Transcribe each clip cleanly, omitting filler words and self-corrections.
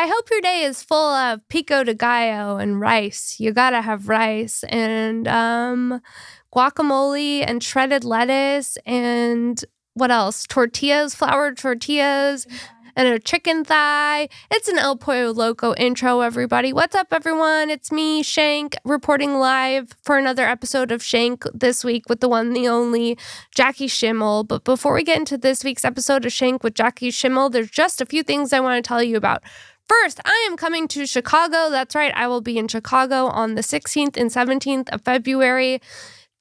I hope your day is full of pico de gallo and rice. You gotta have rice and guacamole and shredded lettuce and what else? Tortillas, flour tortillas, and a chicken thigh. It's an El Pollo Loco intro, everybody. What's up, everyone? It's me, Shank, reporting live for another episode of Shank this week with the one, the only, Jackie Schimmel. But before we get into this week's episode of Shank with Jackie Schimmel, there's just a few things I want to tell you about. First, I am coming to Chicago. That's right, I will be in Chicago on the 16th and 17th of February.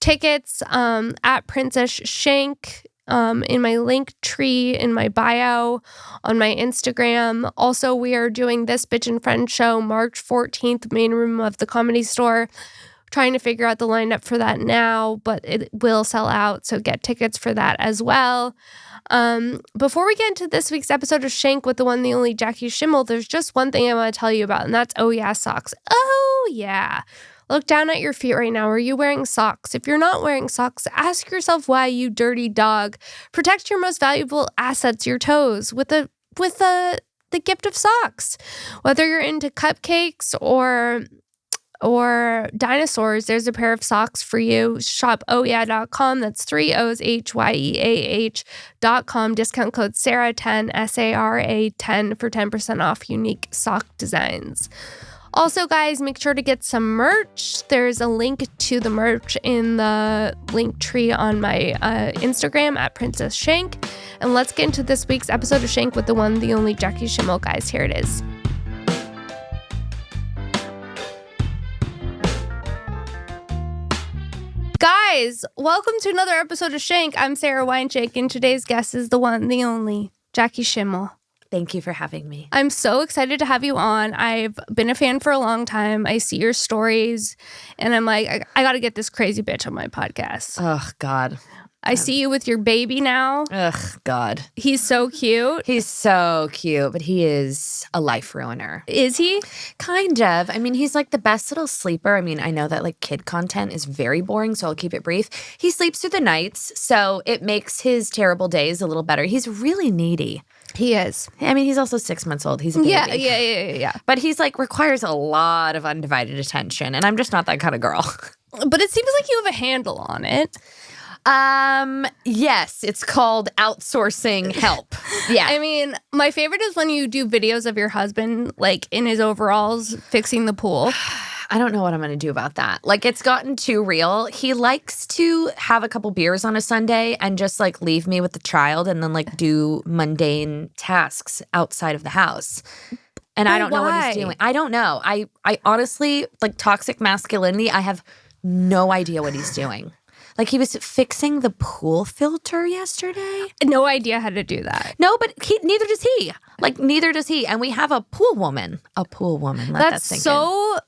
Tickets at Princess Shank. In my link tree in my bio on my Instagram. Also, we are doing This Bitch and Friends show March 14th, main room of the Comedy Store. Trying to figure out the lineup for that now, but it will sell out, so get tickets for that as well. Before we get into this week's episode of Shank with the one, the only Jackie Schimmel, there's just one thing I want to tell you about, and that's Oh Yeah Socks. Oh yeah. Look down at your feet right now. Are you wearing socks? If you're not wearing socks, ask yourself why, you dirty dog. Protect your most valuable assets, your toes, with the gift of socks. Whether you're into cupcakes or dinosaurs, there's a pair of socks for you. Shop ohyeah.com. That's 3 O's HYEAH.com. Discount code Sarah10, SARA10 for 10% off unique sock designs. Also, guys, make sure to get some merch. There's a link to the merch in the link tree on my Instagram at Princess Shank. And let's get into this week's episode of Shank with the one, the only Jackie Schimmel, guys. Here it is. Guys, welcome to another episode of Shank. I'm Sarah Weinshank, and today's guest is the one, the only Jackie Schimmel. Thank you for having me. I'm so excited to have you on. I've been a fan for a long time. I see your stories, and I'm like, I got to get this crazy bitch on my podcast. Oh, God. I see you with your baby now. Ugh, God. He's so cute. He's so cute, but he is a life ruiner. Is he? Kind of. I mean, he's like the best little sleeper. I mean, I know that like kid content is very boring, so I'll keep it brief. He sleeps through the nights, so it makes his terrible days a little better. He's really needy. He is. I mean, he's also 6 months old. He's a baby. Yeah. But he's like requires a lot of undivided attention, and I'm just not that kind of girl. But it seems like you have a handle on it. Yes, it's called outsourcing help. Yeah. I mean, my favorite is when you do videos of your husband, like in his overalls, fixing the pool. I don't know what I'm going to do about that. Like, it's gotten too real. He likes to have a couple beers on a Sunday and just like leave me with the child and then like do mundane tasks outside of the house. And I don't know what he's doing. I don't know. I honestly, like toxic masculinity, I have no idea what he's doing. Like, he was fixing the pool filter yesterday. No idea how to do that. No, but neither does he. Like, neither does he. And we have a pool woman. Let that sink in. So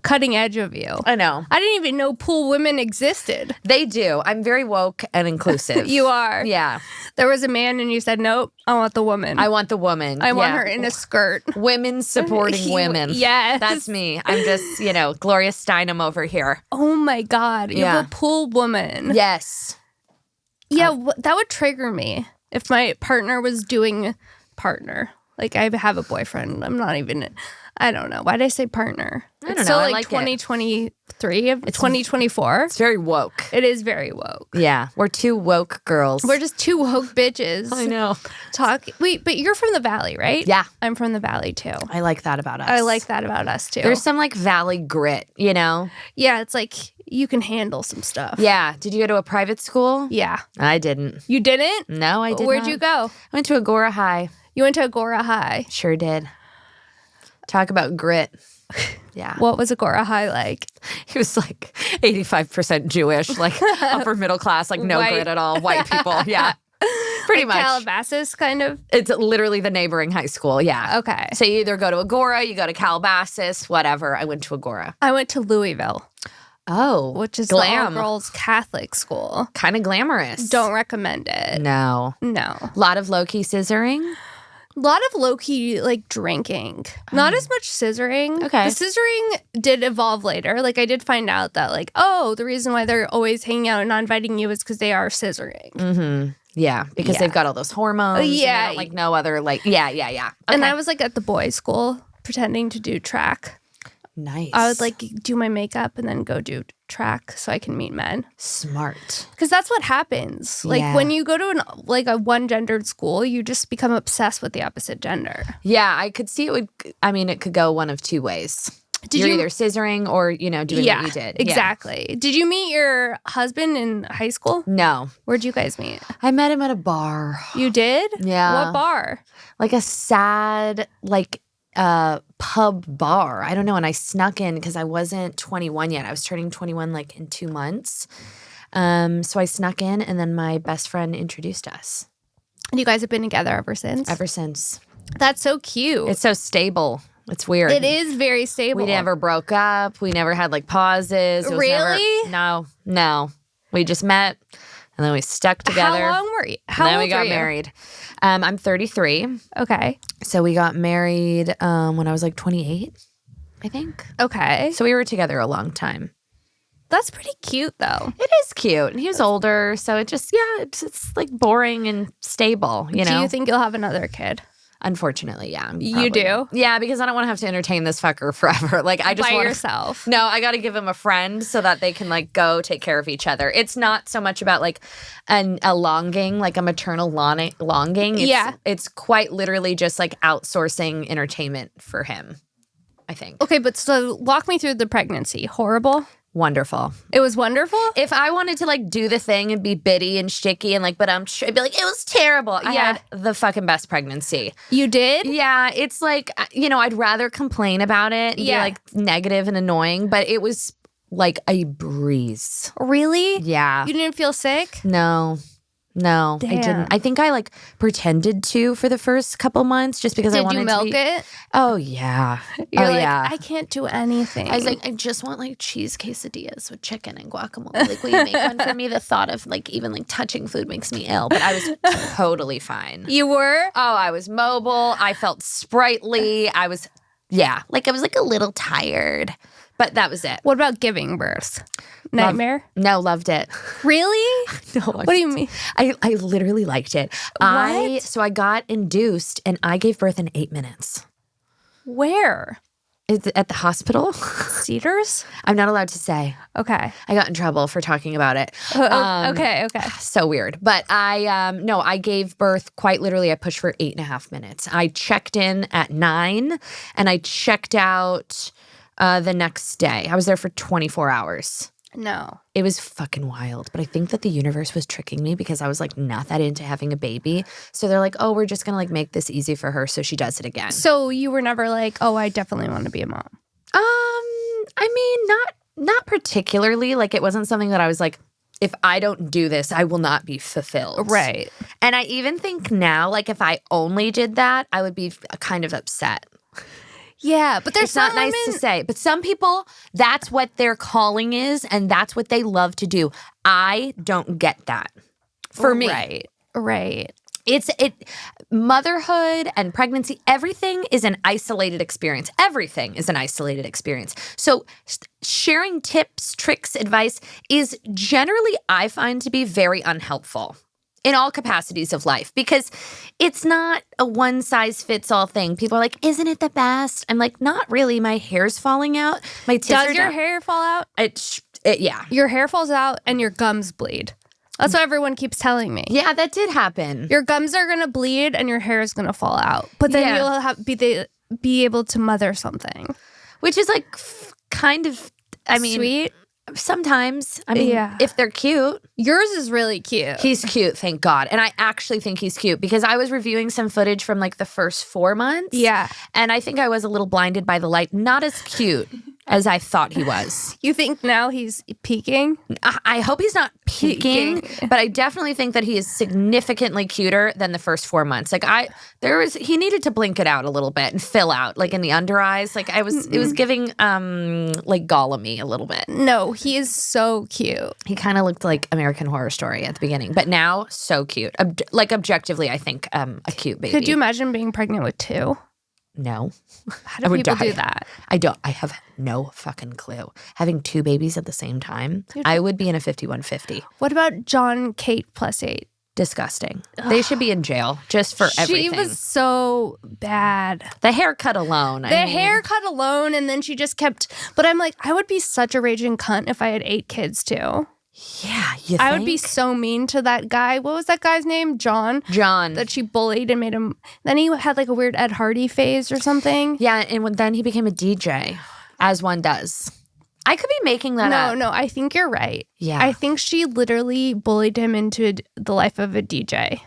cutting edge of you. I know. I didn't even know pool women existed. They do. I'm very woke and inclusive. You are. Yeah. There was a man and you said, nope, I want the woman. I want the woman. I want her in a skirt. Women supporting women. Yes. That's me. I'm just, Gloria Steinem over here. Oh my God. You have a pool woman. Yes. Yeah, that would trigger me if my partner was doing partner. Like, I have a boyfriend. I'm not even... I don't know. Why did I say partner? I don't it's know. Still like 2023 of 2024. It's very woke. It is very woke. Yeah. We're two woke girls. We're just two woke bitches. I know. Wait, but you're from the Valley, right? Yeah. I'm from the Valley too. I like that about us. I like that about us too. There's some like Valley grit, Yeah, it's like you can handle some stuff. Yeah. Did you go to a private school? Yeah. I didn't. You didn't? No, I didn't. Where'd you go? I went to Agora High. You went to Agora High? Sure did. Talk about grit. Yeah. What was Agora High like? He was like 85% Jewish, like upper middle class, like no grit at all. White people. Yeah. Pretty much. Calabasas, kind of? It's literally the neighboring high school. Yeah. Okay. So you either go to Agora, you go to Calabasas, whatever. I went to Agora. I went to Louisville. Oh. Which is glam. the all-girls Catholic school. Kind of glamorous. Don't recommend it. No. A lot of low-key scissoring. A lot of low-key, like, drinking. Not as much scissoring. Okay. The scissoring did evolve later. Like, I did find out that, like, the reason why they're always hanging out and not inviting you is because they are scissoring. Mm-hmm. Yeah, because they've got all those hormones. Yeah. And they don't, like, no other, like, yeah. Okay. And I was, like, at the boys' school. pretending to do track. Nice. I would like do my makeup and then go do track so I can meet men. Smart. Because that's what happens. Like Yeah. when you go to a one-gendered school, you just become obsessed with the opposite gender. Yeah, I could see it would. I mean, it could go one of two ways. Did You're you- either scissoring or doing what you did. Exactly. Did you meet your husband in high school? No, Where'd you guys meet? I met him at a bar. You did? Yeah. What bar? Like a sad pub bar. I don't know. And I snuck in because I wasn't 21 yet. I was turning 21 like in 2 months. So I snuck in, and then my best friend introduced us. And you guys have been together ever since? Ever since. That's so cute. It's so stable. It's weird. It is very stable. We never broke up. We never had like pauses. It was Really? No. We just met, and then we stuck together. How long were you? And How then old we got were you? married. I'm 33. Okay. So we got married when I was like 28, I think. Okay. So we were together a long time. That's pretty cute though. It is cute. And he was older. So it's like boring and stable, you know? Do you think you'll have another kid? Unfortunately, yeah. You do? Yeah, because I don't want to have to entertain this fucker forever. Like I just By want yourself. No, I got to give him a friend so that they can like go take care of each other. It's not so much about like a longing, like a maternal longing. It's quite literally just like outsourcing entertainment for him, I think. Okay, but so walk me through the pregnancy. Horrible? Wonderful. It was wonderful? If I wanted to like do the thing and be bitty and shticky and like, but I'd be like, it was terrible. I had the fucking best pregnancy. You did? Yeah, it's like, I'd rather complain about it and be like negative and annoying, but it was like a breeze. Really? Yeah. You didn't feel sick? No, I Damn. didn't. I think I like pretended to for the first couple months just because I Did wanted you milk to be. it? Oh, yeah. You're oh, like, yeah. I can't do anything. I was like, I just want like cheese quesadillas with chicken and guacamole. Like, will you make one for me? The thought of like even like touching food makes me ill, but I was totally fine. You were? Oh, I was mobile. I felt sprightly. I was like a little tired, but that was it. What about giving birth? Nightmare? No, loved it. Really? No, What do you mean? I literally liked it. So I got induced and I gave birth in 8 minutes. Where? It's at the hospital. Cedars? I'm not allowed to say. Okay. I got in trouble for talking about it. Okay. So weird. But I gave birth quite literally. I pushed for 8.5 minutes. I checked in at 9 and I checked out the next day. I was there for 24 hours. No. It was fucking wild. But I think that the universe was tricking me because I was like not that into having a baby. So they're like, oh, we're just going to like make this easy for her so she does it again. So you were never like, oh, I definitely want to be a mom. I mean, not particularly. Like it wasn't something that I was like, if I don't do this, I will not be fulfilled. Right. And I even think now, like if I only did that, I would be kind of upset. Yeah, but there's It's not nice to say, but some people, that's what their calling is, and that's what they love to do. I don't get that. For me, Right. Motherhood and pregnancy, everything is an isolated experience. Everything is an isolated experience. So sharing tips, tricks, advice is generally, I find, to be very unhelpful. In all capacities of life, because it's not a one size fits all thing. People are like, isn't it the best? I'm like, not really. My hair's falling out. My tits are Does your down. hair fall out? Yeah. Your hair falls out and your gums bleed. That's what everyone keeps telling me. Yeah, that did happen. Your gums are going to bleed and your hair is going to fall out. But then Yeah. you'll be able to mother something. Which is like kind of, I mean, Sweet. sometimes. I mean, Yeah. if they're cute. Yours is really cute. He's cute, thank God. And I actually think he's cute because I was reviewing some footage from like the first 4 months. Yeah. And I think I was a little blinded by the light. Not as cute as I thought he was. You think now he's peaking? I hope he's not peaking, but I definitely think that he is significantly cuter than the first 4 months. Like he needed to blink it out a little bit and fill out like in the under eyes. Like it was giving like Gollum-y a little bit. No, he is so cute. He kind of looked like American Horror Story at the beginning, but now so cute. Like objectively, I think a cute baby. Could you imagine being pregnant with 2? No. How I do would people die. do that? I have no fucking clue. Having 2 babies at the same time, I would be in a 5150. What about John Kate +8? Disgusting. They should be in jail just for everything. She was so bad. The haircut alone. The haircut alone, and then she just kept. But I'm like, I would be such a raging cunt if I had 8 kids too. Yeah, you think? I would be so mean to that guy. What was that guy's name? John. That she bullied and made him. Then he had like a weird Ed Hardy phase or something. Yeah, and then he became a DJ, as one does. I could be making that up. No, I think you're right. Yeah. I think she literally bullied him into the life of a DJ.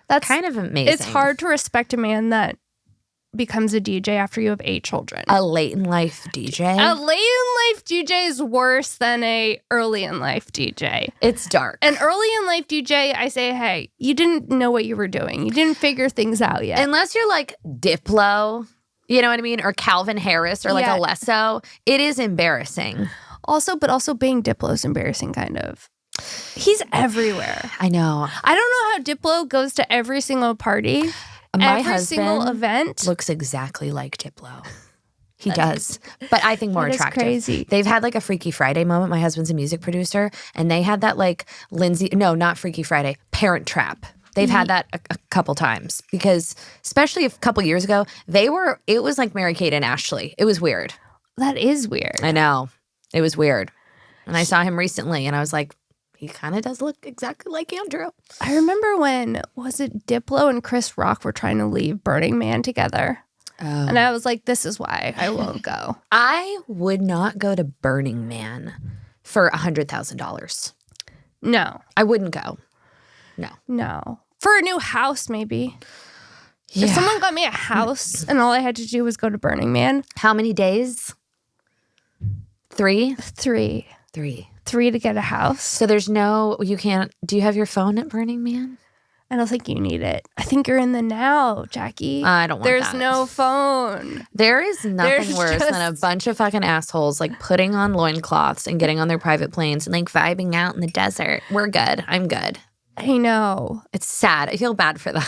That's kind of amazing. It's hard to respect a man that becomes a DJ after you have 8 children. A late in life DJ? A late in life DJ is worse than a early in life DJ. It's dark. An early in life DJ, I say, hey, you didn't know what you were doing. You didn't figure things out yet. Unless you're like Diplo, you know what I mean? Or Calvin Harris or like Alesso. It is embarrassing. Also being Diplo is embarrassing, kind of. He's everywhere. I know. I don't know how Diplo goes to every single party. My every single event. Looks exactly like Diplo. He does. But I think more attractive. Crazy. They've had like a Freaky Friday moment. My husband's a music producer. And they had that like not Freaky Friday, Parent Trap. They've had that a couple times because especially a couple years ago, it was like Mary-Kate and Ashley. It was weird. That is weird. I know. It was weird. And I saw him recently and I was like, he kind of does look exactly like Andrew. I remember when, was it Diplo and Chris Rock were trying to leave Burning Man together? Oh. And I was like, this is why I won't go. I would not go to Burning Man for $100,000. No. I wouldn't go. No. For a new house, maybe. Yeah. If someone got me a house and all I had to do was go to Burning Man. How many days? 3? 3. 3. 3 to get a house. So you can't, do you have your phone at Burning Man? I don't think you need it. I think you're in the now, Jackie. I don't want There's that. no phone. There is nothing worse than a bunch of fucking assholes like putting on loincloths and getting on their private planes and like vibing out in the desert. We're good. I'm good. I know. It's sad. I feel bad for them.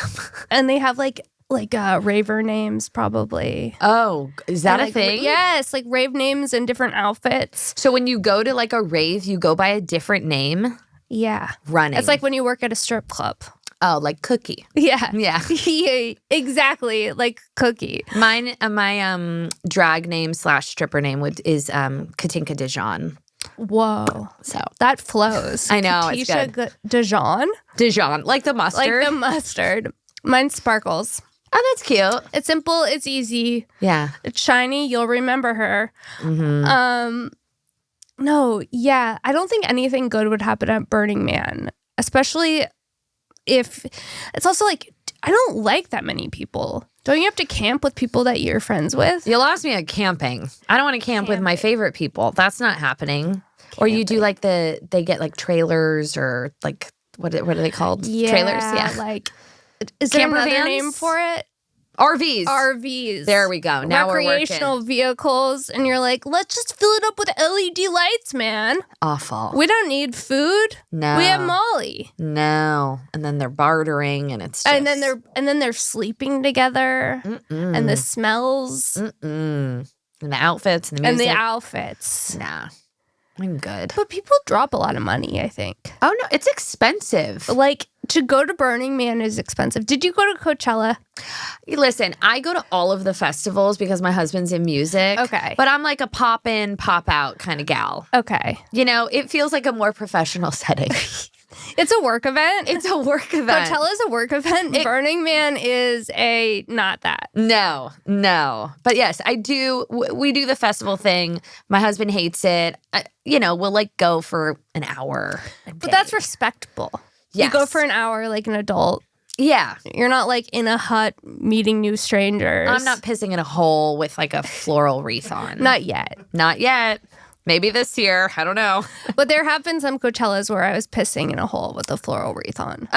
And they have like raver names probably. Oh, is that a thing? Yes, like rave names and different outfits. So when you go to like a rave, you go by a different name? Yeah. Running. It's like when you work at a strip club. Oh, like Cookie. Yeah. Yeah. Yeah, exactly, like Cookie. My drag name / stripper name is Katinka Dijon. Whoa. So that flows. I know, Katisha it's good. Dijon? Dijon, like the mustard. Like the mustard. Mine's Sparkles. Oh, that's cute. It's simple. It's easy. Yeah. It's shiny. You'll remember her. Mm-hmm. No, yeah. I don't think anything good would happen at Burning Man, especially if it's also like, I don't like that many people. Don't you have to camp with people that you're friends with? You lost me at camping. I don't want to camp with my favorite people. That's not happening. Or you do like they get like trailers or like, what are they called? Yeah, trailers? Yeah. Like, is there Camper another vans? name for it? RVs. RVs. There we go. Now we're working. Recreational vehicles. And you're like, let's just fill it up with LED lights, man. Awful. We don't need food. No. We have Molly. No. And then they're bartering and it's just... And then they're sleeping together. Mm-mm. And the smells. Mm-mm. And the outfits and the music. And the outfits. Nah. I'm good. But people drop a lot of money, I think. Oh, no. It's expensive. Like, to go to Burning Man is expensive. Did you go to Coachella? Listen, I go to all of the festivals because my husband's in music. Okay. But I'm like a pop in, pop out kind of gal. Okay. You know, it feels like a more professional setting. It's a work event. It's a work event. Coachella's a work event. Burning Man is not that. No. But yes, I do. We do the festival thing. My husband hates it. We'll like go for an hour. But that's respectable. Yes. You go for an hour like an adult. Yeah. You're not like in a hut meeting new strangers. I'm not pissing in a hole with like a floral wreath on. Not yet. Not yet. Maybe this year. I don't know. But there have been some Coachellas where I was pissing in a hole with a floral wreath on.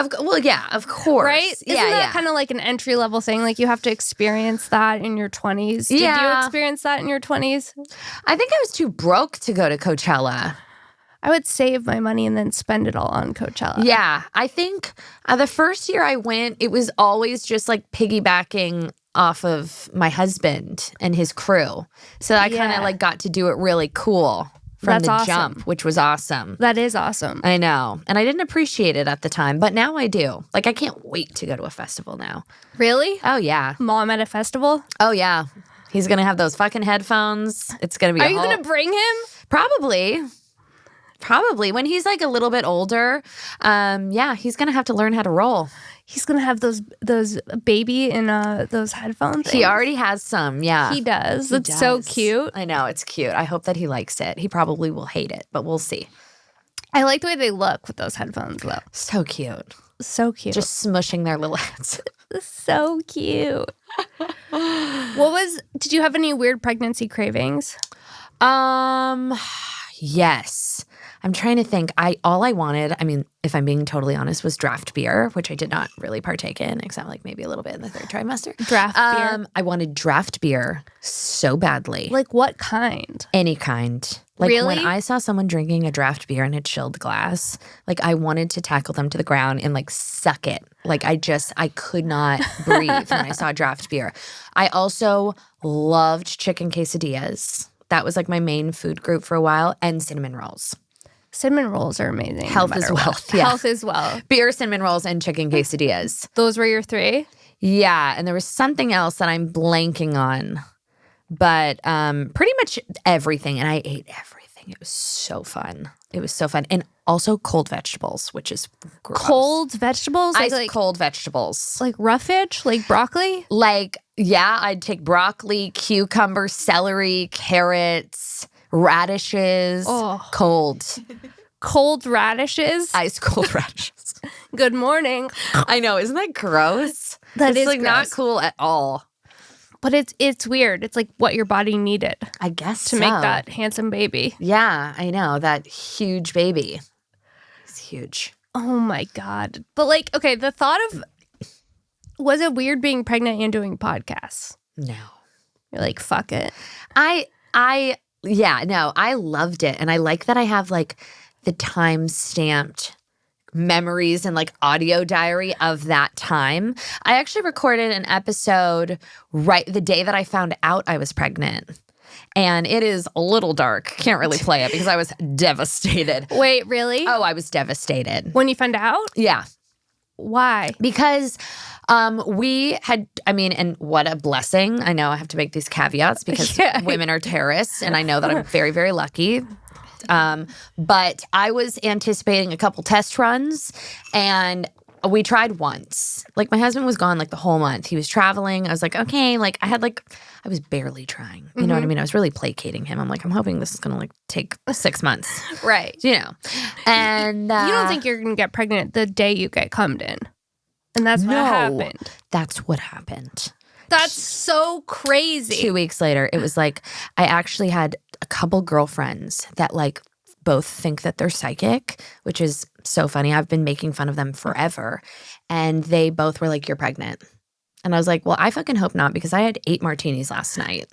Yeah, of course. Right? Isn't that kind of like an entry level thing? Like you have to experience that in your 20s. Did you experience that in your 20s? I think I was too broke to go to Coachella. I would save my money and then spend it all on Coachella. Yeah. I think the first year I went, it was always just like piggybacking off of my husband and his crew. So I kind of like got to do it really cool from That's the awesome. jump, which was awesome. That is awesome. I know. And I didn't appreciate it at the time, but now I do. Like, I can't wait to go to a festival now. Really? Oh, yeah. Mom at a festival? Oh, yeah. He's going to have those fucking headphones. It's going to be Are you going to bring him? Probably. When he's like a little bit older, yeah, he's going to have to learn how to roll. He's going to have those baby in those headphones. He already has some, yeah. He does. He That's so does. cute. I know, it's cute. I hope that he likes it. He probably will hate it, but we'll see. I like the way they look with those headphones, though. So cute. So cute. Just smushing their little heads. so cute. Did you have any weird pregnancy cravings? Yes. I'm trying to think. All I wanted, I mean, if I'm being totally honest, was draft beer, which I did not really partake in, except like maybe a little bit in the third trimester. Draft beer? I wanted draft beer so badly. Like what kind? Any kind. Like Really? when I saw someone drinking a draft beer in a chilled glass, like I wanted to tackle them to the ground and like suck it. Like I could not breathe when I saw draft beer. I also loved chicken quesadillas. That was like my main food group for a while, and cinnamon rolls. Cinnamon rolls are amazing. Health is wealth. Yeah. Health as well. Beer, cinnamon rolls, and chicken quesadillas. Those were your three? Yeah, and there was something else that I'm blanking on. But pretty much everything, and I ate everything. It was so fun. And also cold vegetables, which is gross. Cold vegetables? Ice cold vegetables. Like roughage? Like broccoli? Like, yeah, I'd take broccoli, cucumber, celery, carrots, radishes, cold. Cold radishes? Ice cold radishes. Good morning. I know, isn't that gross? That is like gross. not cool at all. But it's weird. It's like what your body needed I guess to make that handsome baby. Yeah, I know. That huge baby. It's huge. Oh my God. But like, okay, the thought of, was it weird being pregnant and doing podcasts? No. You're like, fuck it. I loved it. And I like that I have like the time-stamped memories and like audio diary of that time. I actually recorded an episode right the day that I found out I was pregnant. And it is a little dark. Can't really play it because I was devastated. Wait, really? Oh, I was devastated. When you found out? Yeah. Why? Because we had, and what a blessing. I know I have to make these caveats because women are terrorists, and I know that I'm very, very lucky. But I was anticipating a couple test runs, and we tried once. Like my husband was gone like the whole month. He was traveling. I was like, okay, like I was barely trying. You know what I mean? I was really placating him. I'm like, I'm hoping this is going to like take 6 months. Right. You know. And you don't think you're going to get pregnant the day you get cummed in. And that's what happened. That's what happened. That's so crazy. 2 weeks later, it was like I actually had a couple girlfriends that like both think that they're psychic, which is so funny. I've been making fun of them forever. And they both were like, you're pregnant. And I was like, well, I fucking hope not, because I had 8 martinis last night.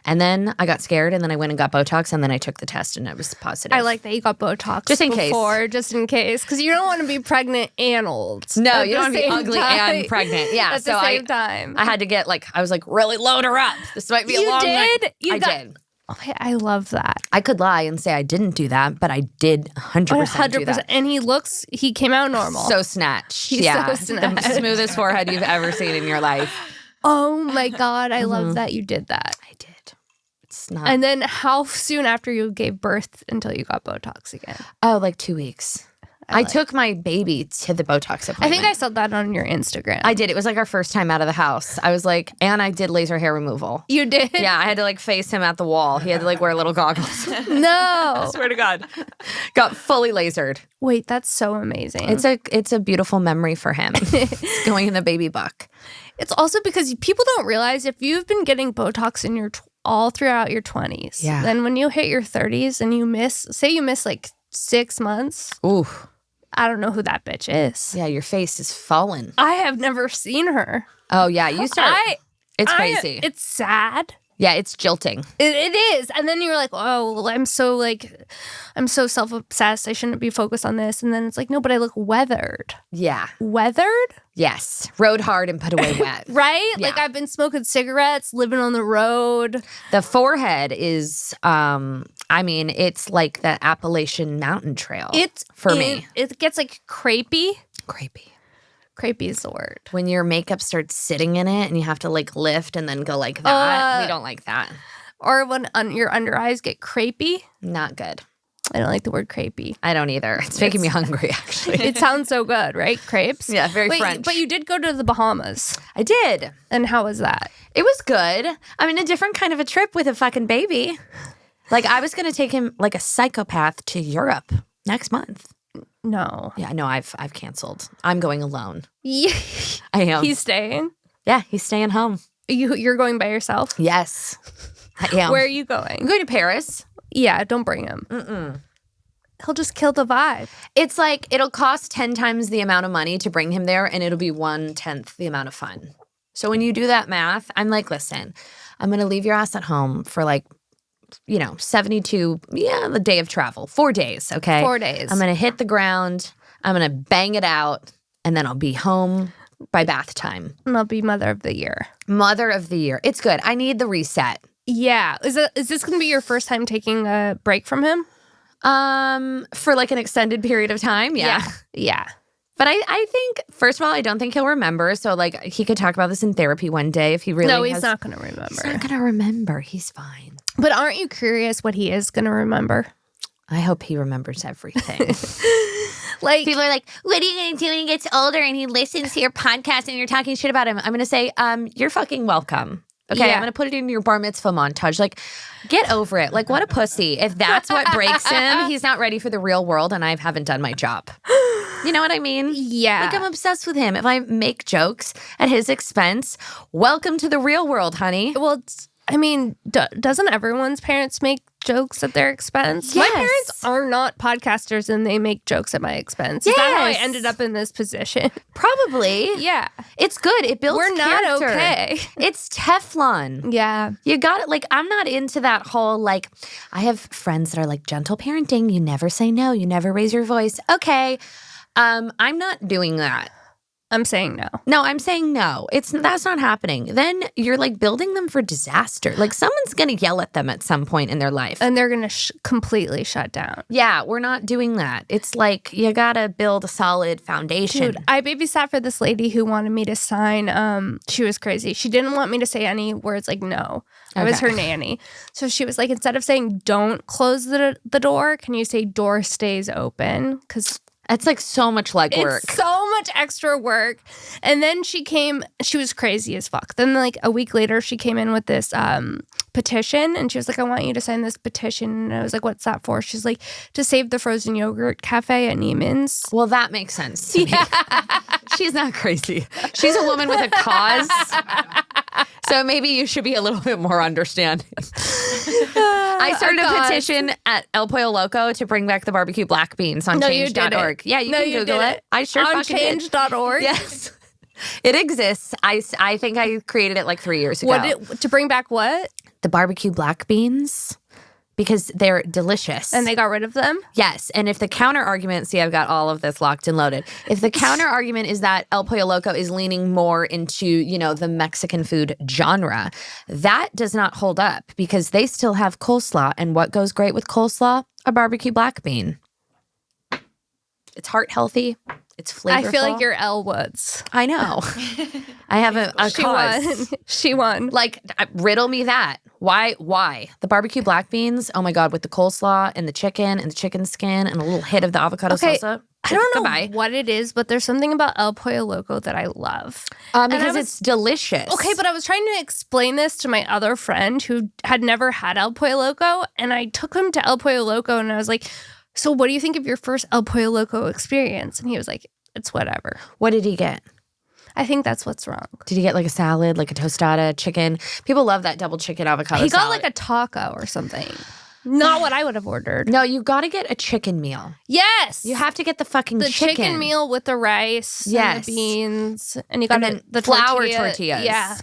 And then I got scared, and then I went and got Botox, and then I took the test, and it was positive. I like that you got Botox just in case, because you don't want to be pregnant and old. No, you don't want to be ugly and pregnant. Yeah, at the same time. I had to get I was like, really load her up. This might be a long night. I did. Okay, I love that. I could lie and say I didn't do that, but I did 100% do that. And he came out normal. So snatched. He's so snatched. The smoothest forehead you've ever seen in your life. Oh my God, I love that you did that. I did. It's not. And then how soon after you gave birth until you got Botox again? Oh, like 2 weeks. I took my baby to the Botox appointment. I think I saw that on your Instagram. I did. It was like our first time out of the house. I was like, and I did laser hair removal. You did? Yeah, I had to like face him at the wall. He had to like wear little goggles. No. I swear to God. Got fully lasered. Wait, that's so amazing. It's a beautiful memory for him. It's going in the baby book. It's also because people don't realize if you've been getting Botox in your all throughout your 20s, then when you hit your 30s and you miss like 6 months. Ooh. I don't know who that bitch is. Yeah, your face is fallen. I have never seen her. Oh, yeah. You start. It's crazy. It's sad Yeah, it's jilting. It is. And then you're like, oh, well, I'm so self-obsessed. I shouldn't be focused on this. And then it's like, no, but I look weathered. Yeah. Weathered? Yes. Rode hard and put away wet. Right? Yeah. Like I've been smoking cigarettes, living on the road. The forehead is, it's like the Appalachian Mountain Trail. Me. It gets like crepey. Creepy. Crepey is the word. When your makeup starts sitting in it and you have to like lift and then go like that. We don't like that. Or when your under eyes get crepey. Not good. I don't like the word crepey. I don't either. It's making me hungry, actually. It sounds so good, right? Crepes? Yeah, very French. But you did go to the Bahamas. I did. And how was that? It was good. I mean, a different kind of a trip with a fucking baby. Like, I was going to take him like a psychopath to Europe next month. No. Yeah, no, I've canceled. I'm going alone. Yeah. I am. He's staying? Yeah, he's staying home. You're going by yourself? Yes, I am. Where are you going? I'm going to Paris. Yeah, don't bring him. He'll just kill the vibe. It's like it'll cost 10 times the amount of money to bring him there, and it'll be 1/10 the amount of fun. So when you do that math, I'm like, listen, I'm going to leave your ass at home for like, 72, the day of travel, 4 days, okay? 4 days. I'm going to hit the ground, I'm going to bang it out, and then I'll be home by bath time. And I'll be Mother of the Year. Mother of the Year. It's good. I need the reset. Yeah. Is this going to be your first time taking a break from him? For like an extended period of time, Yeah. But I think, first of all, I don't think he'll remember. So, like, he could talk about this in therapy one day if he really No, he's not going to remember. He's not going to remember. He's fine. But aren't you curious what he is going to remember? I hope he remembers everything. Like, people are like, what are you going to do when he gets older and he listens to your podcast and you're talking shit about him? I'm going to say, you're fucking welcome. Okay, Yeah. I'm going to put it in your bar mitzvah montage. Like, get over it. Like, what a pussy. If that's what breaks him, he's not ready for the real world and I haven't done my job. You know what I mean? yeah. Like, I'm obsessed with him. If I make jokes at his expense, welcome to the real world, honey. Well, doesn't everyone's parents make jokes at their expense? My Yes. parents are not podcasters and they make jokes at my expense. Is that how I Yes. ended up in this position? Probably. Yeah. It's good. It builds We're not character. okay. It's Teflon. Yeah. You got it. Like, I'm not into that whole, like, I have friends that are like, gentle parenting. You never say no. You never raise your voice. Okay. I'm not doing that. I'm saying no. No, I'm saying no. That's not happening. Then you're like building them for disaster. Like, someone's going to yell at them at some point in their life. And they're going to completely shut down. Yeah, we're not doing that. It's like you got to build a solid foundation. Dude, I babysat for this lady who wanted me to sign. She was crazy. She didn't want me to say any words like no. I was her nanny. So she was like, instead of saying don't close the door, can you say door stays open? Because That's like so much legwork. it's so much extra work. And then she was crazy as fuck. Then like a week later, she came in with this petition and she was like, I want you to sign this petition. And I was like, what's that for? She's like, to save the frozen yogurt cafe at Neiman's. Well, that makes sense to me. She's not crazy. She's a woman with a cause. So maybe you should be a little bit more understanding. I started a petition at El Pollo Loco to bring back the barbecue black beans on No, you change.org. Yeah, you can Google it. I sure on fucking did. change.org. Yes. It exists. I think I created it like 3 years ago. To bring back what? The barbecue black beans, because they're delicious. And they got rid of them? Yes. And if the counter argument, see, I've got all of this locked and loaded. If the counter argument is that El Pollo Loco is leaning more into, the Mexican food genre, that does not hold up because they still have coleslaw. And what goes great with coleslaw? A barbecue black bean. It's heart healthy. It's flavorful. I feel like you're Elle Woods. I know. I have a She cause. won. She won. Like, riddle me that. Why? The barbecue black beans, oh my God, with the coleslaw and the chicken skin and a little hit of the avocado salsa. I don't know Goodbye. what it is, but there's something about El Pollo Loco that I love. Because it's delicious. Okay, but I was trying to explain this to my other friend who had never had El Pollo Loco, and I took him to El Pollo Loco, and I was like, so what do you think of your first El Pollo Loco experience? And he was like, it's whatever. What did he get? I think that's what's wrong. Did he get like a salad, like a tostada, chicken? People love that double chicken avocado He got salad. like a taco or something. Not what I would have ordered. No, you got to get a chicken meal. Yes. You have to get the fucking the chicken meal with the rice Yes. and the beans. And you got and then the flour tortilla. tortillas. Yeah.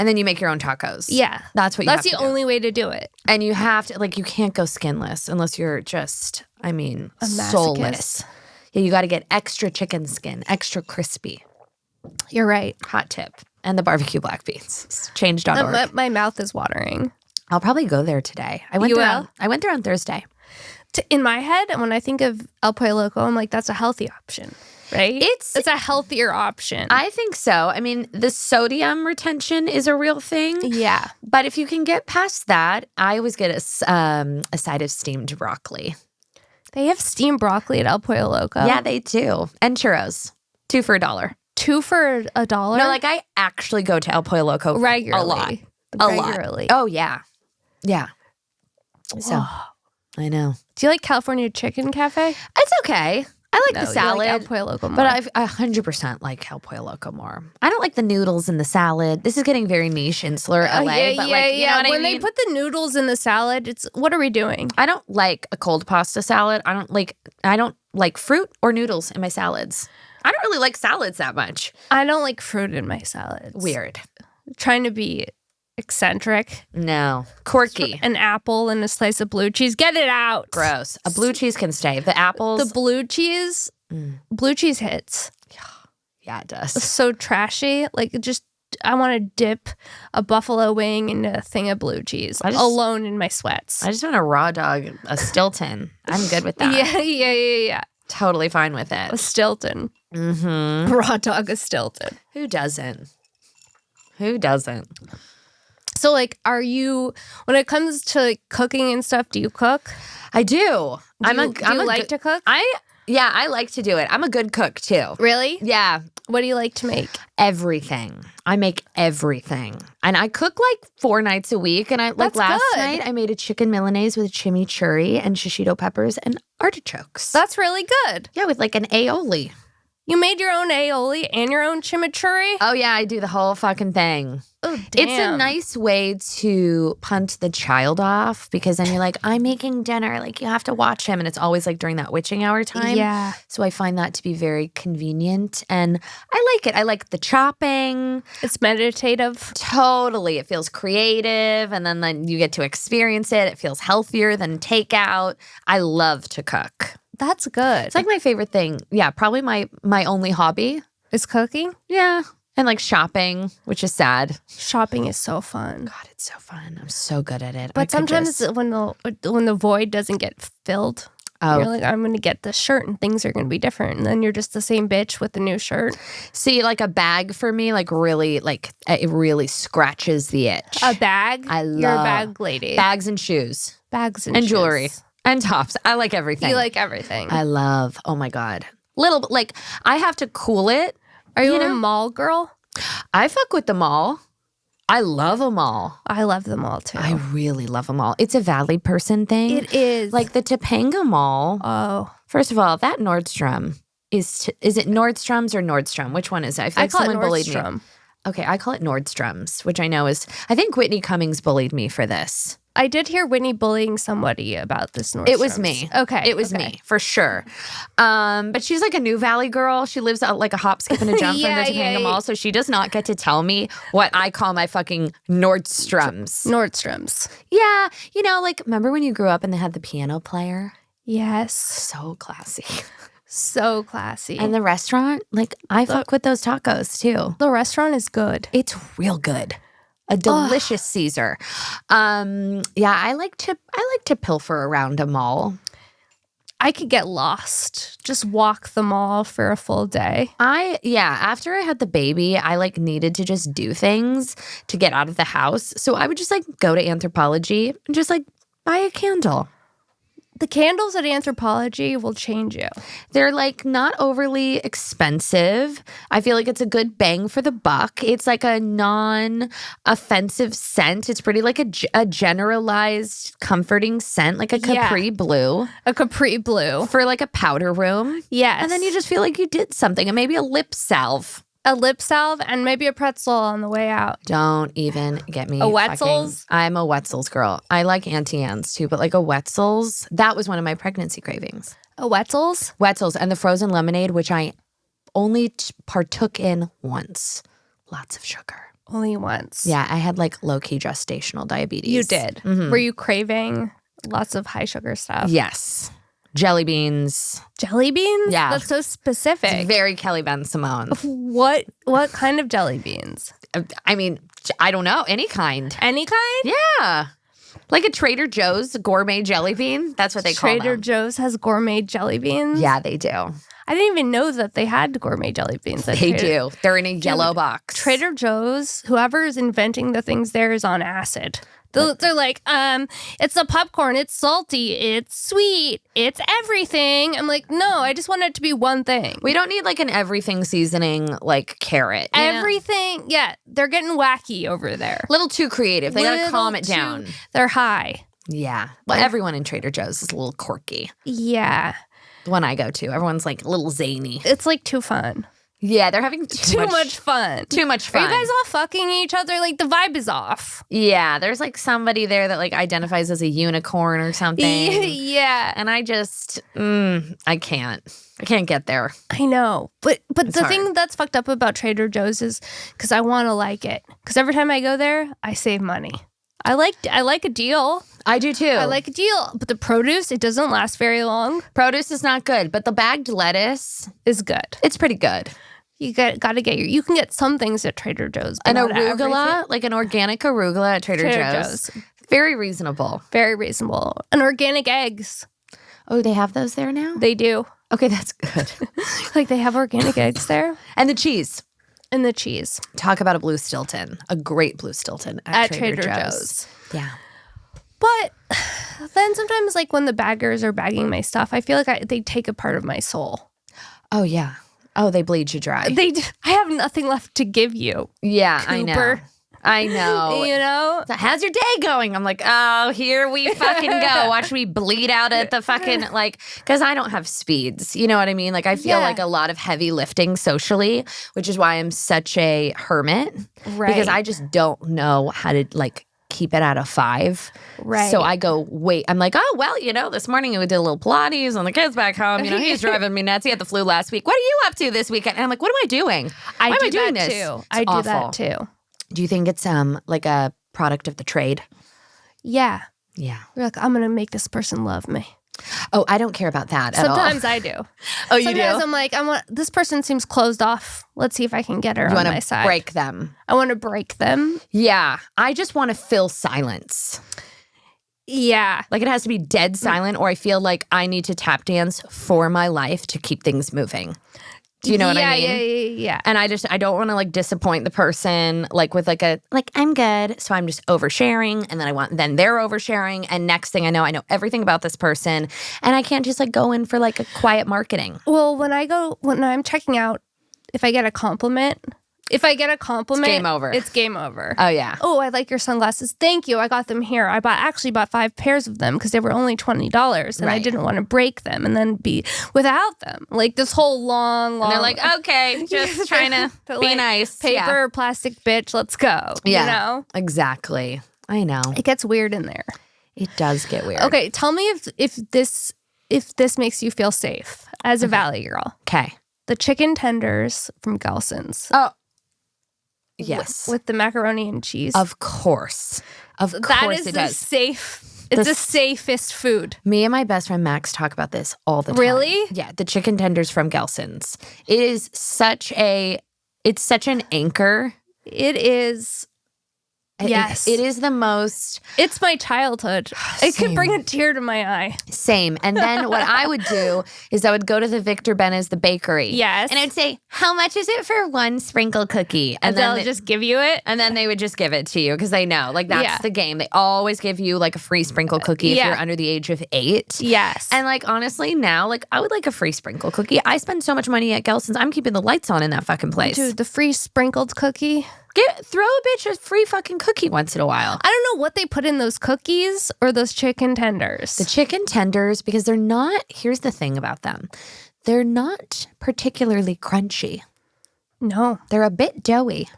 And then you make your own tacos. Yeah. That's what you That's have the to do. only way to do it. And you have to, like, you can't go skinless unless you're just, I mean, A soulless. masochist. Yeah, you got to get extra chicken skin, extra crispy. You're right. Hot tip. And the barbecue black beans. It's change.org. My mouth is watering. I'll probably go there today. I went there on Thursday. In my head, when I think of El Pollo Loco, I'm like, that's a healthy option, right? It's a healthier option. I think so. I mean, the sodium retention is a real thing. Yeah. But if you can get past that, I always get a side of steamed broccoli. They have steamed broccoli at El Pollo Loco. Yeah, they do. And churros. 2 for $1. 2 for $1? No, like I actually go to El Pollo Loco regularly. a lot. Regularly. Oh, yeah. Yeah. So, I know. Do you like California Chicken Cafe? It's okay. I like the salad. You like El Pollo Loco more. But I 100% like El Pollo Loco more. I don't like the noodles in the salad. This is getting very niche, insular LA. Yeah, but like, you know what I when mean? they put the noodles in the salad, it's what are we doing? I don't like a cold pasta salad. I don't like fruit or noodles in my salads. I don't really like salads that much. I don't like fruit in my salads. Weird. Trying to be eccentric. No. Quirky. An apple and a slice of blue cheese. Get it out. Gross. A blue cheese can stay. The apples. The blue cheese hits. Yeah, it does. So trashy. Like I want to dip a buffalo wing in a thing of blue cheese alone in my sweats. I just want a raw dog, a Stilton. I'm good with that. Yeah. Totally fine with it. A Stilton. Mm-hmm. Raw dog, a Stilton. Who doesn't? Who doesn't? So, like, are you, when it comes to like, cooking and stuff, do you cook? I do. Do you like to cook? I like to do it. I'm a good cook too. Really? Yeah. What do you like to make? Everything. I make everything. And I cook like 4 nights a week. And That's last good. night I made a chicken Milanese with chimichurri and shishito peppers and artichokes. That's really good. Yeah, with like an aioli. You made your own aioli and your own chimichurri? Oh yeah, I do the whole fucking thing. Oh, damn. It's a nice way to punt the child off because then you're like, I'm making dinner. Like, you have to watch him. And it's always like during that witching hour time. Yeah. So I find that to be very convenient. And I like it. I like the chopping. It's meditative. Totally. It feels creative. And then you get to experience it. It feels healthier than takeout. I love to cook. That's good. It's like my favorite thing. Yeah, probably my only hobby. Is cooking? Yeah. And like shopping, which is sad. Shopping is so fun. God, it's so fun. I'm so good at it. But sometimes when the void doesn't get filled, you're like, I'm going to get this shirt and things are going to be different. And then you're just the same bitch with the new shirt. See, like a bag for me, like really, like it really scratches the itch. A bag? I love. You're a bag lady. Bags and shoes. Bags and shoes. Jewelry. And tops. I like everything. You like everything. I love, oh my God. Little, like I have to cool it. Are you a mall girl? I fuck with the mall. I love them all. I love them all too. I really love them all. It's a Valley person thing. It is. Like the Topanga Mall. Oh. First of all, that Nordstrom is it Nordstrom's or Nordstrom? Which one is it? I feel like call someone it bullied me. Nordstrom. Okay, I call it Nordstrom's, which I know is, I think Whitney Cummings bullied me for this. I did hear Whitney bullying somebody about this Nordstrom's. It was me. Okay. It was me, for sure. But she's like a New Valley girl. She lives out like a hop, skip, and a jump from the Topanga Mall. So she does not get to tell me what I call my fucking Nordstrom's. Nordstrom's. Yeah. You know, like, remember when you grew up and they had the piano player? Yes. So classy. So classy. And the restaurant, like, I fuck with those tacos too. The restaurant is good. It's real good. A delicious Caesar. Yeah, I like to pilfer around a mall. I could get lost. Just walk the mall for a full day. After I had the baby, I like needed to just do things to get out of the house. So I would just like go to Anthropologie and just like buy a candle. The candles at Anthropologie will change you. They're like not overly expensive. I feel like it's a good bang for the buck. It's like a non-offensive scent. It's pretty like a generalized comforting scent, like a Capri Blue. A Capri Blue. For like a powder room. Yes. And then you just feel like you did something. And maybe a lip salve. A lip salve and maybe a pretzel on the way out. Don't even get me. A Wetzel's? I'm a Wetzel's girl. I like Auntie Anne's too, but like a Wetzel's, that was one of my pregnancy cravings. A Wetzel's? Wetzel's and the frozen lemonade, which I only partook in once. Lots of sugar. Only once. Yeah, I had like low-key gestational diabetes. You did. Mhm. Were you craving lots of high sugar stuff? Yes. Jelly beans. Jelly beans? Yeah. That's so specific. It's very Kelly Ben Simone. What kind of jelly beans? I mean, I don't know. Any kind. Any kind? Yeah. Like a Trader Joe's gourmet jelly bean. That's what they call Trader them. Joe's has gourmet jelly beans? Yeah, they do. I didn't even know that they had gourmet jelly beans. at They Trader- do. They're in a yellow box. Trader Joe's, whoever is inventing the things there is on acid. They're like, it's a popcorn, it's salty, it's sweet, it's everything. I'm like, no, I just want it to be one thing. We don't need like an everything seasoning like carrot. you know? Everything, yeah, they're getting wacky over there. Little too creative. They gotta Little calm it too- down. They're high. Yeah. Well, everyone in Trader Joe's is a little quirky. Yeah, The one I go to, everyone's like a little zany. it's like too fun. Yeah, they're having Too much fun. Too much Are fun. you guys all fucking each other? Like the vibe is off. Yeah, there's like somebody there that like identifies as a unicorn or something. Yeah, And I just, I can't get there. I know. But It's the hard. thing that's fucked up about Trader Joe's is because I want to like it. Because every time I go there, I save money. I like a deal. I do too. I like a deal. But the produce, it doesn't last very long. Produce is not good, but the bagged lettuce, Is good. it's pretty good. You got to get you can get some things at Trader Joe's. But An not everything. arugula, like an organic arugula at Trader Joe's. Very reasonable. Very reasonable. And organic eggs. Oh, they have those there now? They do. Okay, that's good. Like they have organic eggs there. And the cheese. And the cheese. Talk about a blue Stilton. A great blue Stilton at Trader Joe's. Yeah. But then sometimes, like when the baggers are bagging my stuff, I feel like they take a part of my soul. Oh, yeah. Oh, they bleed you dry. I have nothing left to give you. Yeah, I know. Cooper. I know. You know? So how's your day going? I'm like, oh, here we fucking go. Watch me bleed out at the fucking, like, because I don't have speeds. You know what I mean? Like, I feel Yeah. like a lot of heavy lifting socially, which is why I'm such a hermit. Right. Because I just don't know how to, like, keep it at a 5. Right. So I go, wait. I'm like, oh, well, you know, this morning we did a little Pilates and the kids back home. You know, he's driving me nuts. He had the flu last week. What are you up to this weekend? And I'm like, what am I doing? I Why am do I doing that this? too. It's I do that awful. too. Do you think it's like a product of the trade? Yeah. Yeah. You're like, I'm going to make this person love me. Oh, I don't care about that at all. Sometimes I do. Oh, you Sometimes do? I'm like, this person seems closed off. Let's see if I can get her You on want my to side. break them. I want to break them. Yeah. I just want to fill silence. Yeah. Like it has to be dead silent, or I feel like I need to tap dance for my life to keep things moving. Do you know what I mean? Yeah. And I don't want to like disappoint the person like with like I'm good. So I'm just oversharing, and then they're oversharing, and next thing I know everything about this person, and I can't just like go in for like a quiet marketing. Well, when I'm checking out, if I get a compliment, game over. It's game over. Oh yeah. Oh, I like your sunglasses. Thank you. I got them here. I actually bought 5 pairs of them because they were only $20, and I Right. didn't want to break them and then be without them. Like this whole long. And they're like, okay, just trying to They're be like, nice. paper Yeah. or plastic, bitch. Let's go. Yeah. You know, Exactly. I know. it gets weird in there. It does get weird. Okay, tell me if this makes you feel safe as a Valley girl. Okay. The chicken tenders from Gelson's. Oh. Yes. With the macaroni and cheese. Of course. Of That course is it the does. safe. It's the safest food. Me and my best friend Max talk about this all the time. Really? Yeah, the chicken tenders from Gelson's. It is such an anchor. It is. Yes. It is the most It's my childhood. It could Same. bring a tear to my eye. same. And then what I would do is I would go to the Victor Benez, the bakery. Yes. And I'd say, how much is it for one sprinkle cookie? And then they'll just give you it. And then they would just give it to you because they know, like, that's Yeah. the game. They always give you, like, a free sprinkle cookie if Yeah. you're under the age of 8. Yes. And, like, honestly, now, like, I would like a free sprinkle cookie. I spend so much money at Gelson's. I'm keeping the lights on in that fucking place. Dude, the free sprinkled cookie. Throw a bitch a free fucking cookie once in a while. I don't know what they put in those cookies or those chicken tenders. The chicken tenders, because they're not, here's the thing about them. They're not particularly crunchy. No, They're a bit doughy,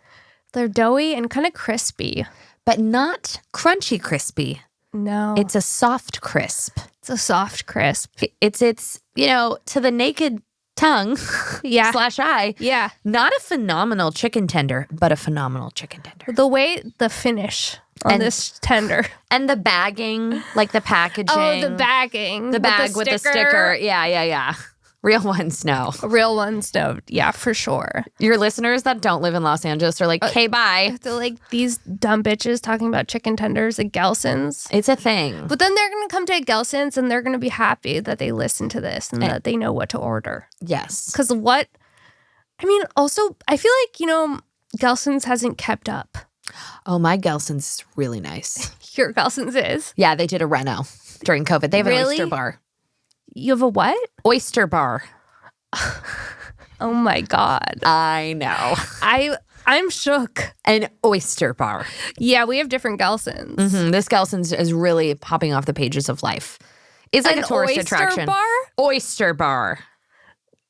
they're doughy and kind of crispy. but not crunchy crispy. No, It's a soft crisp. it's a soft crisp. It's to the naked tongue Yeah. slash eye. Yeah. Not a phenomenal chicken tender, but a phenomenal chicken tender. The finish on this tender. And the bagging, like the packaging. Oh, the bagging. The bag with the sticker. Yeah. Real ones, no. Real ones, no. Yeah, for sure. Your listeners that don't live in Los Angeles are like, okay, bye. They're like these dumb bitches talking about chicken tenders at Gelson's. It's a thing. But then they're going to come to Gelson's and they're going to be happy that they listen to this and that they know what to order. Yes. Because also, I feel like, Gelson's hasn't kept up. Oh, my Gelson's is really nice. Your Gelson's is? Yeah, they did a reno during COVID. They have an oyster bar. You have a what? Oyster bar. Oh my God. I know. I'm shook. An oyster bar. Yeah, we have different Gelson's. This Gelson's is really popping off the pages of life. It's like a tourist attraction. Bar? Oyster bar.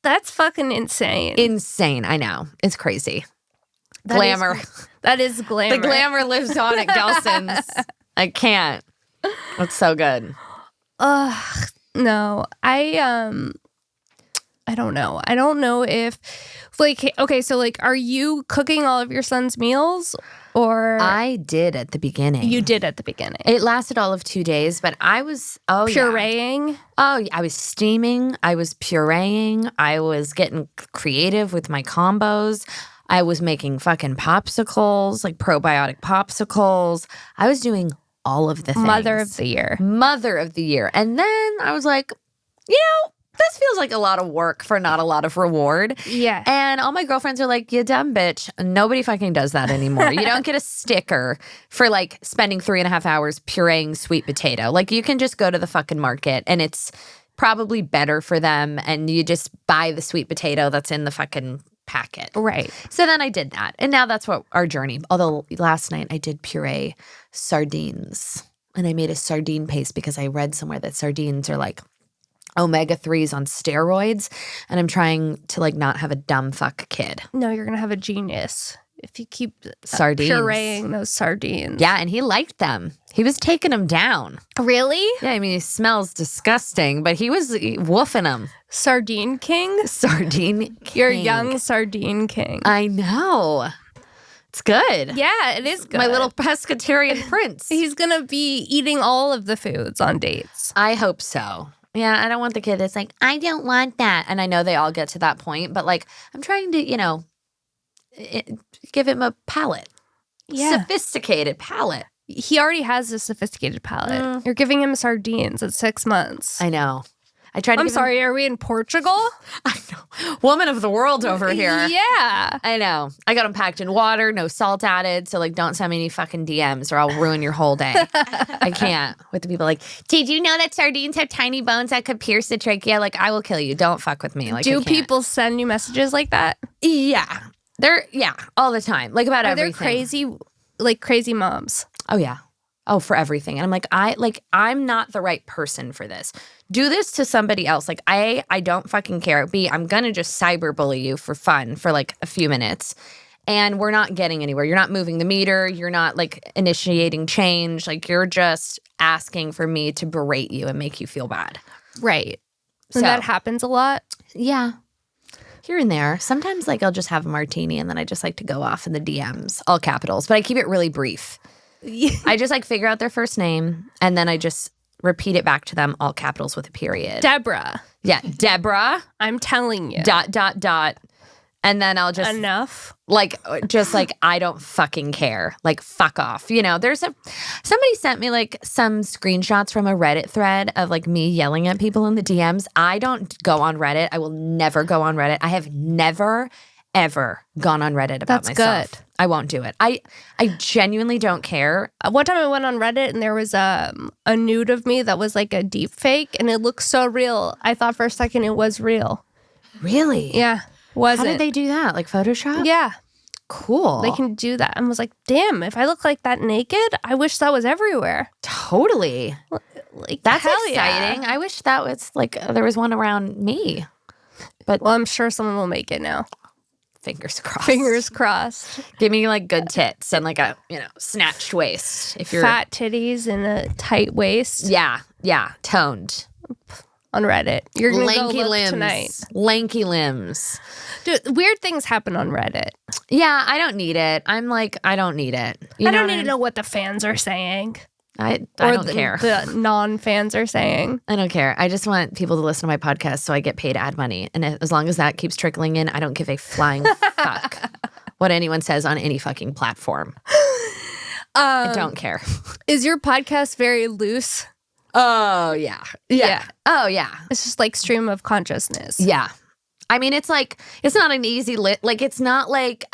That's fucking insane. Insane. I know. It's crazy. Glamour. That is glamour. The glamour lives on at Gelson's. I can't. It's so good. Ugh. No, I don't know. I don't know if, are you cooking all of your son's meals or? I did at the beginning. You did at the beginning. It lasted all of 2 days, but I was, pureeing? Yeah. Oh, yeah. I was steaming. I was pureeing. I was getting creative with my combos. I was making fucking popsicles, like probiotic popsicles. I was doing all of the things. Mother of the year. And then I was like, this feels like a lot of work for not a lot of reward. Yeah. And all my girlfriends are like, you dumb bitch. Nobody fucking does that anymore. You don't get a sticker for like spending 3.5 hours pureeing sweet potato. Like you can just go to the fucking market and it's probably better for them. And you just buy the sweet potato that's in the fucking packet. Right. So then I did that. And now that's what our journey. Although last night I did puree sardines. And I made a sardine paste because I read somewhere that sardines are like omega-3s on steroids. And I'm trying to like not have a dumb fuck kid. No, you're going to have a genius if you keep sardines. Pureeing those sardines. Yeah, and he liked them. He was taking them down. Really? Yeah, I mean, he smells disgusting, but he was woofing them. Sardine king? Sardine king. You're young sardine king. I know. It's good. Yeah, it is good. My little pescatarian prince. He's going to be eating all of the foods on dates. I hope so. Yeah, I don't want the kid that's like, I don't want that. And I know they all get to that point, but like, I'm trying to, give him a palate. Yeah. Sophisticated palate. He already has a sophisticated palate. You're giving him sardines at 6 months. I know. I tried to I'm sorry, are we in Portugal? I know. Woman of the world over here. Yeah. I know. I got them packed in water, no salt added. So, like, don't send me any fucking DMs or I'll ruin your whole day. I can't. With the people like, did you know that sardines have tiny bones that could pierce the trachea? Like, I will kill you. Don't fuck with me. Like, do people send you messages like that? Yeah. All the time. Like, about everything. Are there crazy moms? Oh, yeah. Oh, for everything. And I'm like, I'm not the right person for this. Do this to somebody else. Like, I don't fucking care. B, I'm going to just cyberbully you for fun for like a few minutes. And we're not getting anywhere. You're not moving the meter. You're not like initiating change. Like, you're just asking for me to berate you and make you feel bad. Right. And that happens a lot? Yeah. Here and there. Sometimes like I'll just have a martini and then I just like to go off in the DMs, all capitals, but I keep it really brief. I just like figure out their first name and then I just repeat it back to them, all capitals with a period. Deborah. Yeah, Deborah. I'm telling you. ... And then I'll just enough. Just I don't fucking care. Like, fuck off. Somebody sent me like some screenshots from a Reddit thread of like me yelling at people in the DMs. I don't go on Reddit. I will never go on Reddit. I have never, ever gone on Reddit about myself. Good. I won't do it. I genuinely don't care. One time I went on Reddit and there was a nude of me that was like a deep fake and it looked so real. I thought for a second it was real. Really? Yeah. Wasn't. How did they do that? Like Photoshop? Yeah. Cool. They can do that. I was like, damn, if I look like that naked, I wish that was everywhere. Totally. That's exciting. Yeah. I wish that was there was one around me. But well, I'm sure someone will make it now. Fingers crossed. Fingers crossed. Give me good tits and a snatched waist. If you're fat titties and a tight waist. Yeah. Toned. on Reddit. You're gonna Lanky go look limbs. tonight. Lanky limbs. Dude, weird things happen on Reddit. Yeah, I don't need it. I'm like, I don't need it. You I know don't what need to know what the fans are saying. I Or don't care. the non-fans are saying. I don't care. I just want people to listen to my podcast so I get paid ad money. And as long as that keeps trickling in, I don't give a flying fuck what anyone says on any fucking platform. I don't care. Is your podcast very loose? Oh, yeah. Yeah. Oh, yeah. It's just like stream of consciousness. Yeah. I mean, it's like, it's not an easy like it's not like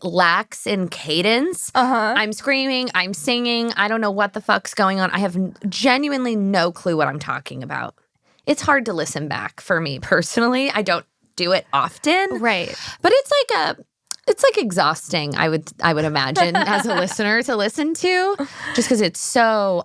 lax in cadence. Uh-huh. I'm screaming, I'm singing, I don't know what the fuck's going on. I have genuinely no clue what I'm talking about. It's hard to listen back for me personally. I don't do it often. Right. But it's like exhausting, I would imagine as a listener to listen to, just because it's so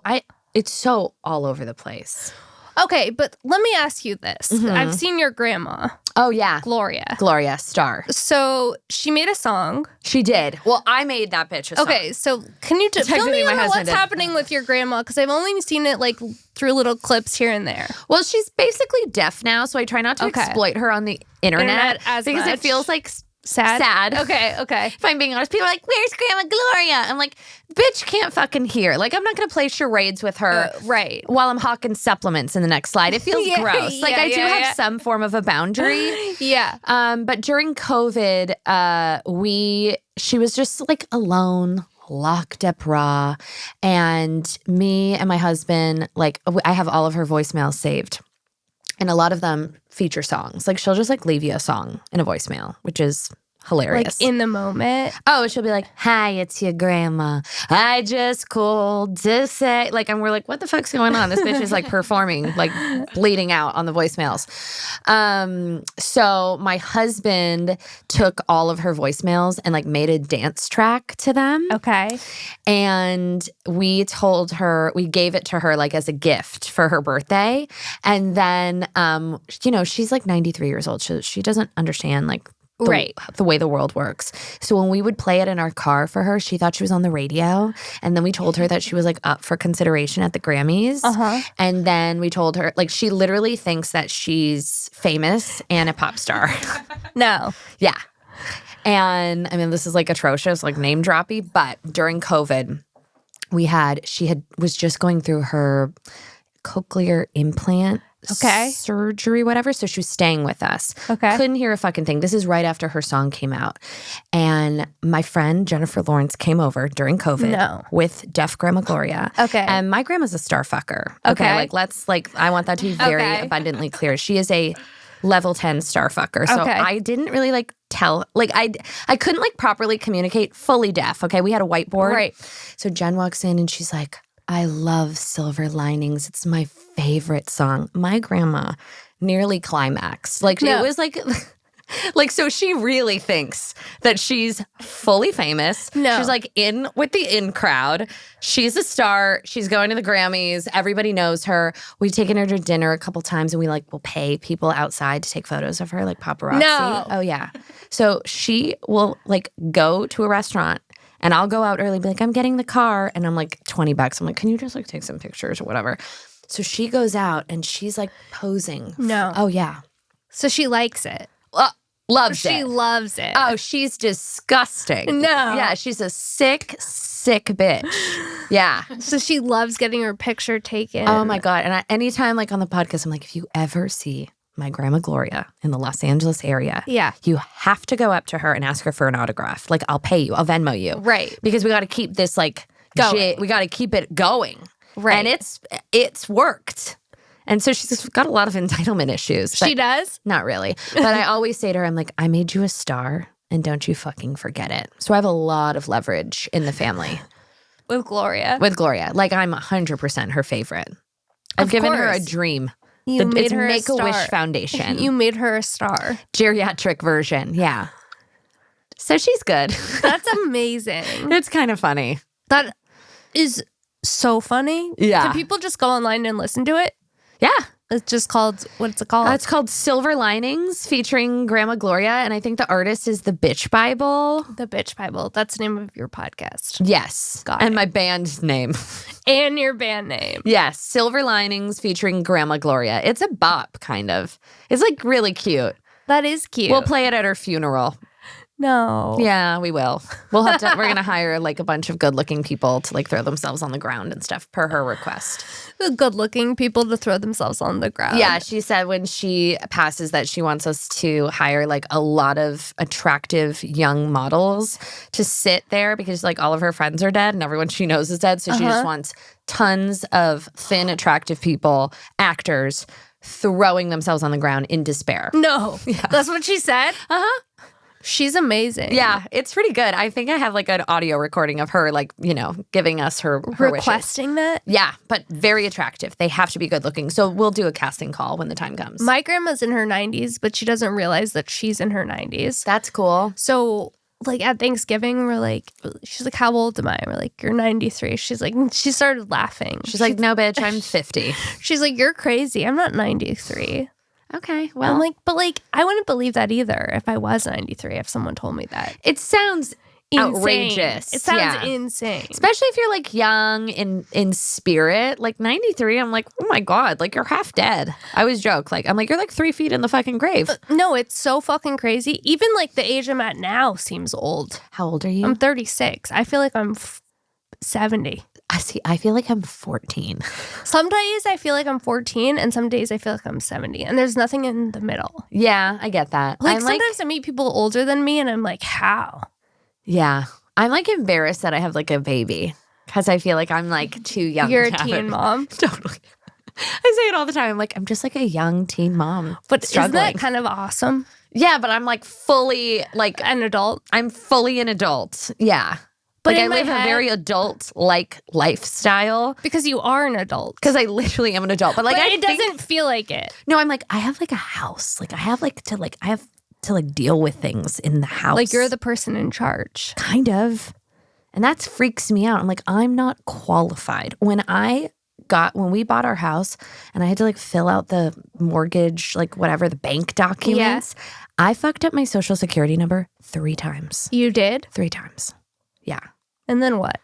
all over the place. Okay, but let me ask you this. Mm-hmm. I've seen your grandma, Oh yeah. Gloria. Star. So she made a song. She did. Well, I made that bitch a song. Okay, so can you fill Technically, me my in on husband what's did. happening with your grandma? Because I've only seen it like through little clips here and there. Well, she's basically deaf now, so I try not to Okay. exploit her on the internet As because much. it feels like Sad? sad. Okay. If I'm being honest, people are like, "Where's Grandma Gloria?" I'm like, "Bitch can't fucking hear." Like, I'm not gonna play charades with her Right. while I'm hawking supplements in the next slide. It feels Yeah, gross. Like, yeah, I do yeah, have yeah. some form of a boundary. Yeah. But during COVID, she was just like alone, locked up raw, and me and my husband, like, I have all of her voicemails saved, and a lot of them feature songs. Like, she'll just like leave you a song in a voicemail, which is Like hilarious. in the moment. Oh, she'll be like, "Hi, it's your grandma. I just called to say," like, and we're like, "What the fuck's going on?" This bitch is like performing, like bleeding out on the voicemails. So my husband took all of her voicemails and like made a dance track to them. Okay. And we gave it to her like as a gift for her birthday. And then, she's like 93 years old. She doesn't understand like the way the world works. So when we would play it in our car for her, she thought she was on the radio. And then we told her that she was like up for consideration at the Grammys. Uh-huh. And then we told her, like, she literally thinks that she's famous and a pop star. No. Yeah. And I mean, this is like atrocious, like name droppy, but during COVID, she was just going through her cochlear implant surgery, whatever. So she was staying with us. Okay. Couldn't hear a fucking thing. This is right after her song came out. And my friend Jennifer Lawrence came over during COVID with deaf Grandma Gloria. Okay. And my grandma's a star fucker. Okay. I want that to be very abundantly clear. She is a level 10 star fucker. So I didn't really like tell, like I couldn't like properly communicate fully deaf. Okay. We had a whiteboard. Right. So Jen walks in and she's like, "I love Silver Linings. It's my favorite song." My grandma nearly climaxed. Like, it was like, so she really thinks that she's fully famous. No. She's like in with the in crowd. She's a star. She's going to the Grammys. Everybody knows her. We've taken her to dinner a couple times and we like will pay people outside to take photos of her, like paparazzi. No. Oh, yeah. So she will like go to a restaurant. And I'll go out early and be like, "I'm getting the car." And I'm like, $20. I'm like, "Can you just like take some pictures or whatever?" So she goes out and she's like posing. No. Oh, yeah. So she likes it. Loves She it. loves it. Oh, she's disgusting. No. Yeah, she's a sick bitch. Yeah. So she loves getting her picture taken. Oh, my God. And anytime like on the podcast, I'm like, if you ever see my Grandma Gloria in the Los Angeles area, you have to go up to her and ask her for an autograph. Like, I'll pay you. I'll Venmo you. Right. Because we got to keep this like Going. we got to keep it going. Right. And it's worked. And so she's got a lot of entitlement issues. She does? Not really. But I always say to her, I'm like, "I made you a star and don't you fucking forget it." So I have a lot of leverage in the family. With Gloria. With Gloria. Like, I'm 100% her favorite. I've given her a dream. It's her a Make-A-Wish star. Foundation. You made her a star. Geriatric version. Yeah. So she's good. That's amazing. It's kind of funny. That is so funny. Yeah. Can people just go online and listen to it? Yeah. It's just called, what's it called? It's called Silver Linings featuring Grandma Gloria. And I think the artist is the Bitch Bible. The Bitch Bible. That's the name of your podcast. Yes. Got and it. my band name. And your band name. Yes. Silver Linings featuring Grandma Gloria. It's a bop, kind of. It's like really cute. That is cute. We'll play it at her funeral. No. Yeah, we will. We'll have to. We're gonna hire like a bunch of good-looking people to like throw themselves on the ground and stuff per her request. The good-looking people to throw themselves on the ground. Yeah, she said when she passes that she wants us to hire like a lot of attractive young models to sit there because like all of her friends are dead and everyone she knows is dead. So she just wants tons of thin, attractive people, actors, throwing themselves on the ground in despair. No. That's what she said? Uh-huh. She's amazing. Yeah, it's pretty good. I think I have like an audio recording of her, like, you know, giving us her wishes. Requesting that? Yeah, but very attractive. They have to be good looking. So we'll do a casting call when the time comes. My grandma's in her 90s, but she doesn't realize that she's in her 90s. That's cool. So, like, at Thanksgiving, she's like, how old am I? We're like, you're 93. She's like, she started laughing. She's like, no, bitch, I'm 50. She's like, you're crazy. I'm not 93. Okay, well. I'm like, but like, I wouldn't believe that either if I was 93, if someone told me that. It sounds Insane. outrageous. It sounds Yeah. insane. Especially if you're like young in spirit. Like 93, I'm like, oh my God, like you're half dead. I always joke. Like, I'm like, you're like 3 feet in the fucking grave. No, it's so fucking crazy. Even like the age I'm at now seems old. How old are you? I'm 36. I feel like I'm 70. I feel like I'm 14. Some days I feel like I'm 14 and some days I feel like I'm 70. And there's nothing in the middle. Yeah, I get that. Like I'm sometimes I meet people older than me and I'm like, how? yeah. I'm like embarrassed that I have like a baby because I feel like I'm like too young. You're a to have teen it. mom. Totally. I say it all the time. I'm like, I'm just like a young teen mom. But struggling. isn't that kind of awesome? Yeah, but I'm like fully like An adult. I'm fully an adult. Yeah. But like in I my live a head- very adult like lifestyle Because you are an adult. because I literally am an adult. But like But I it think- doesn't feel like it. No, I'm like I have like a house. Like I have to deal with things in the house. Like you're the person in charge. kind of. And that freaks me out. I'm like, I'm not qualified. When we bought our house and I had to like fill out the mortgage, like whatever, the bank documents, I fucked up my social security number 3 times. You did? 3 times. Yeah. And then what?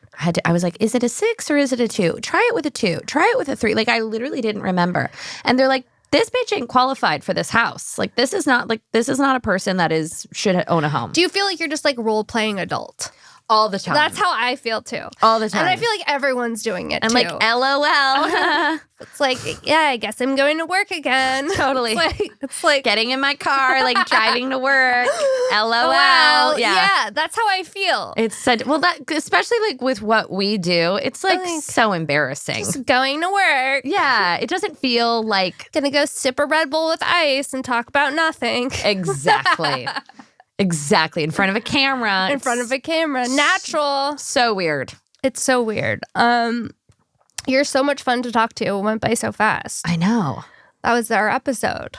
I was like, is it a 6 or is it a 2? Try it with a 2. Try it with a 3. Like I literally didn't remember. And they're like, this bitch ain't qualified for this house. Like this is not a person that should own a home. Do you feel like you're just like role playing adult? All the time. That's how I feel too. all the time. And I feel like everyone's doing it I'm too. like, LOL. It's like, yeah, I guess I'm going to work again. Totally. It's like Getting in my car, like driving to work. LOL. wow, Yeah. that's how I feel. It's such, well, that, especially like with what we do, it's like so embarrassing. Just going to work. Yeah. It doesn't feel like Gonna go sip a Red Bull with ice and talk about nothing. exactly. Exactly. In front of a camera. In front of a camera. Natural. So weird. It's so weird. You're so much fun to talk to. It went by so fast. I know. That was our episode.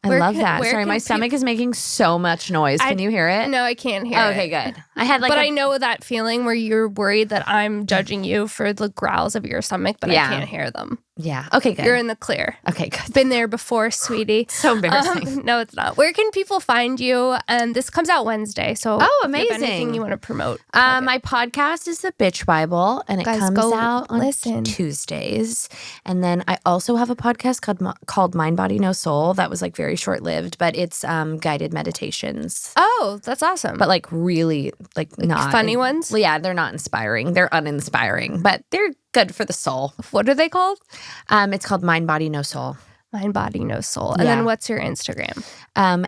I Where love can- that. where Sorry, can my stomach is making so much noise. Can you hear it? No, I can't hear Okay, it. good. I had like But I know that feeling where you're worried that I'm judging you for the growls of your stomach, but Yeah. I can't hear them. yeah. Okay, good. You're in the clear. Okay, good. Been there before, sweetie. So embarrassing. No, it's not. Where can people find you? This comes out Wednesday, so Oh, if you have anything amazing. you want to promote? plug it. My podcast is the Bitch Bible, and it Guys, comes go out on listen. Tuesdays. And then I also have a podcast called Mind, Body, No Soul. That was like very short lived, but it's guided meditations. Oh, that's awesome. But like really like not funny ones? Well, yeah, they're not inspiring. They're uninspiring, but they're good for the soul. What are they called? It's called Mind, Body, No Soul. Mind, Body, No Soul. And Yeah. then what's your Instagram?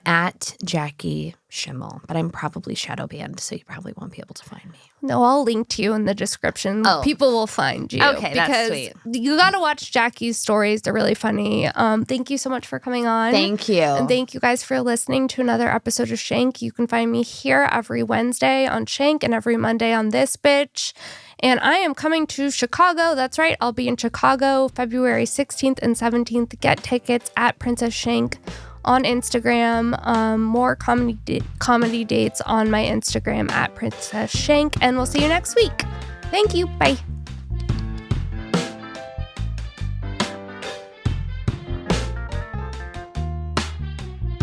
At Jackie Schimmel, but I'm probably shadow banned, so you probably won't be able to find me. No, I'll link to you in the description. Oh. People will find you. Okay, that's because sweet. You got to watch Jackie's stories. They're really funny. Thank you so much for coming on. Thank you. And thank you guys for listening to another episode of Shank. You can find me here every Wednesday on Shank and every Monday on This Bitch. And I am coming to Chicago. That's right. I'll be in Chicago February 16th and 17th. Get tickets at Princess Shank on Instagram. More comedy dates on my Instagram at Princess Shank. And we'll see you next week. Thank you. Bye.